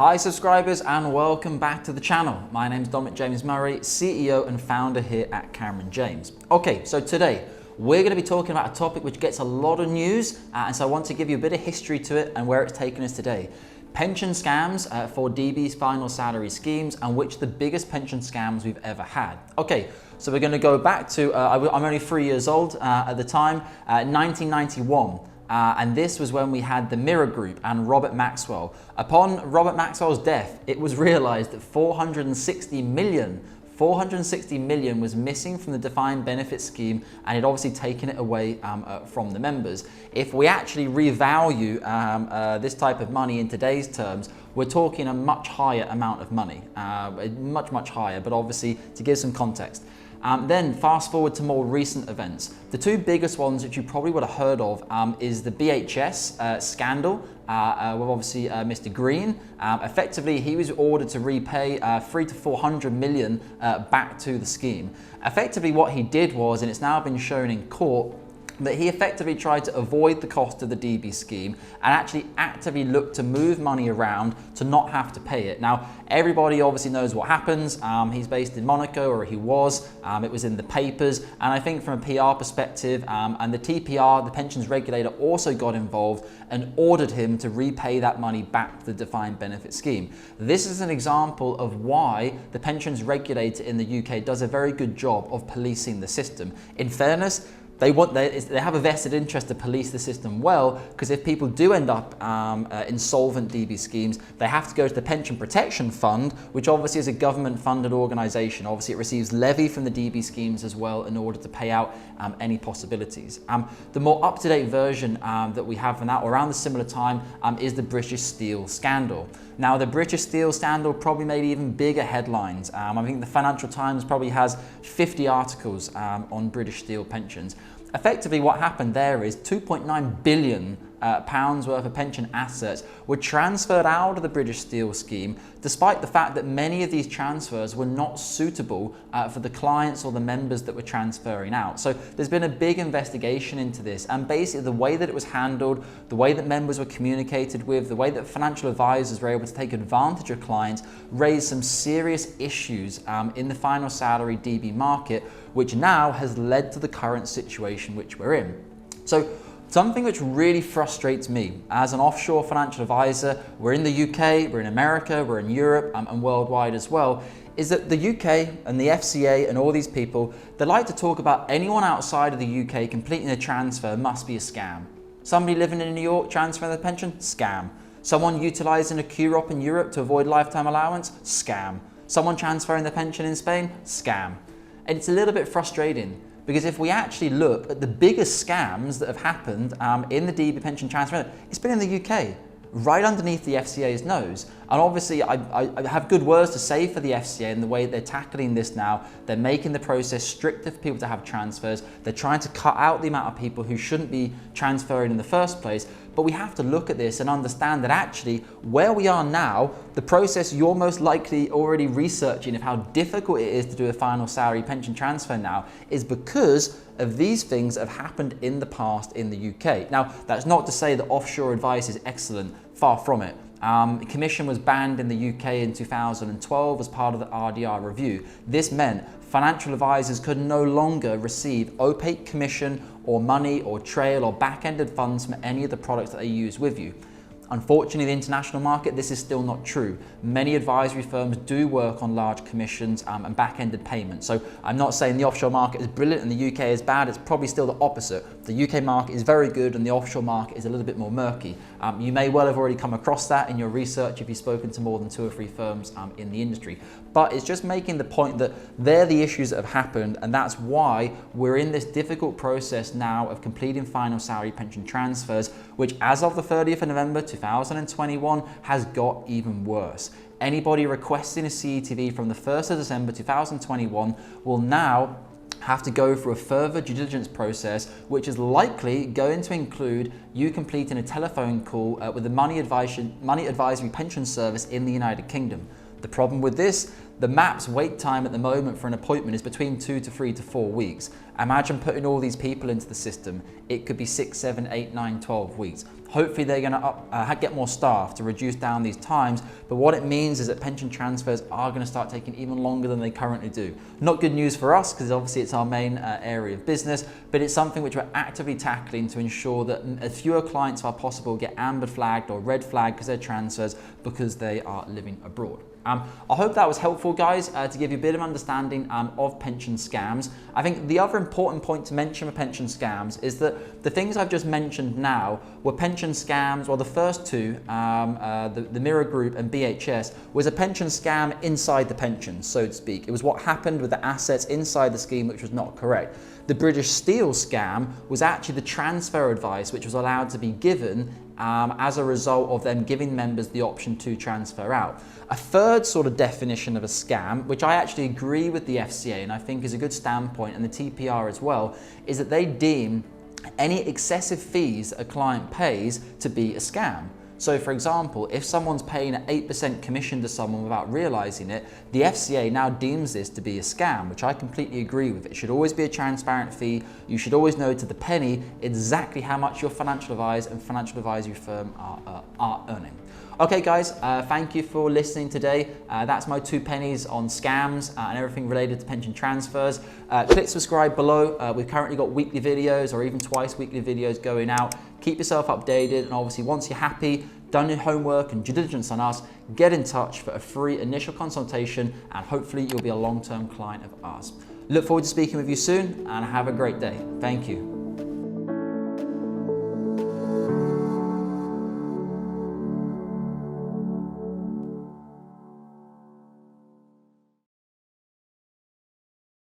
Hi subscribers and welcome back to the channel. My name is Dominic James Murray, CEO and founder here at Cameron James. Okay, so today we're going to be talking about a topic which gets a lot of news and so I want to give you a bit of history to it and where it's taken us today. Pension scams for DB's final salary schemes and which are the biggest pension scams we've ever had. Okay, so we're going to go back to, I'm only 3 years old at the time, 1991. And this was when we had the Mirror Group and Robert Maxwell. Upon Robert Maxwell's death, it was realized that 460 million was missing from the defined benefit scheme, and it obviously taken it away from the members. If we actually revalue this type of money in today's terms, we're talking a much higher amount of money, much higher, but obviously to give some context. Then fast forward to more recent events. The two biggest ones which you probably would have heard of is the BHS Scandal with obviously Mr. Green. Effectively, he was ordered to repay 300 to 400 million back to the scheme. Effectively what he did was, and it's now been shown in court, that he effectively tried to avoid the cost of the DB scheme and actually actively looked to move money around to not have to pay it. Now, everybody obviously knows what happens. He's based in Monaco, or he was. It was in the papers. And I think from a PR perspective, and the TPR, the pensions regulator, also got involved and ordered him to repay that money back to the defined benefit scheme. This is an example of why the pensions regulator in the UK does a very good job of policing the system. In fairness, they have a vested interest to police the system well, because if people do end up insolvent DB schemes, they have to go to the Pension Protection Fund, which obviously is a government-funded organisation. Obviously, it receives levy from the DB schemes as well in order to pay out any possibilities. The more up-to-date version that we have from that, or around the similar time, is the British Steel Scandal. Now, the British Steel Scandal probably made even bigger headlines. I think the Financial Times probably has 50 articles on British steel pensions. Effectively, what happened there is 2.9 billion pounds worth of pension assets were transferred out of the British Steel scheme, despite the fact that many of these transfers were not suitable for the clients or the members that were transferring out. So there's been a big investigation into this, and basically the way that it was handled, the way that members were communicated with, the way that financial advisors were able to take advantage of clients raised some serious issues in the final salary DB market, which now has led to the current situation which we're in. So something which really frustrates me as an offshore financial advisor, we're in the UK, we're in America, we're in Europe and worldwide as well, is that the UK and the FCA and all these people, they like to talk about anyone outside of the UK completing a transfer must be a scam. Somebody living in New York transferring their pension? Scam. Someone utilising a QROP in Europe to avoid lifetime allowance? Scam. Someone transferring their pension in Spain? Scam. And it's a little bit frustrating, because if we actually look at the biggest scams that have happened in the DB pension transfer, it's been in the UK, right underneath the FCA's nose. And obviously I have good words to say for the FCA and the way they're tackling this now. They're making the process stricter for people to have transfers. They're trying to cut out the amount of people who shouldn't be transferring in the first place. But we have to look at this and understand that actually where we are now, the process you're most likely already researching of how difficult it is to do a final salary pension transfer now is because of these things that have happened in the past in the UK. Now, that's not to say that offshore advice is excellent, far from it. Commission was banned in the UK in 2012 as part of the RDR review. This meant financial advisors could no longer receive opaque commission or money or trail or back-ended funds from any of the products that they use with you. Unfortunately, the international market, this is still not true. Many advisory firms do work on large commissions and back-ended payments. So I'm not saying the offshore market is brilliant and the UK is bad. It's probably still the opposite. The UK market is very good and the offshore market is a little bit more murky. You may well have already come across that in your research if you've spoken to more than 2 or 3 firms in the industry. But it's just making the point that they're the issues that have happened, and that's why we're in this difficult process now of completing final salary pension transfers, which as of the 30th of November 2021 has got even worse. Anybody requesting a CETV from the 1st of December 2021 will now have to go through a further due diligence process, which is likely going to include you completing a telephone call with the money advisory pension service in the United Kingdom. The problem with this, The MAPS wait time at the moment for an appointment is between 2 to 3 to 4 weeks. Imagine putting all these people into the system. It could be 6, 7, 8, 9, 12 weeks. Hopefully they're going to get more staff to reduce down these times, but what it means is that pension transfers are going to start taking even longer than they currently do. Not good news for us, because obviously it's our main area of business, but it's something which we're actively tackling to ensure that as fewer clients as possible get amber flagged or red flagged because they're transfers because they are living abroad. I hope that was helpful, guys, to give you a bit of understanding of pension scams. I think the other important point to mention with pension scams is that the things I've just mentioned now were pension scams. Well, the first two, the Mirror Group and BHS, was a pension scam inside the pension, so to speak. It was what happened with the assets inside the scheme which was not correct. The British Steel scam was actually the transfer advice which was allowed to be given as a result of them giving members the option to transfer out. A third sort of definition of a scam, which I actually agree with the FCA and I think is a good standpoint, and the TPR as well, is that they deem any excessive fees that a client pays to be a scam. So for example, if someone's paying an 8% commission to someone without realizing it, the FCA now deems this to be a scam, which I completely agree with. It should always be a transparent fee. You should always know to the penny exactly how much your financial advisor and financial advisory firm are earning. Okay guys, thank you for listening today. That's my 2 pennies on scams and everything related to pension transfers. Click subscribe below. We've currently got weekly videos or even twice weekly videos going out. Keep yourself updated, and obviously once you're happy, done your homework and due diligence on us, get in touch for a free initial consultation and hopefully you'll be a long-term client of ours. Look forward to speaking with you soon and have a great day. Thank you.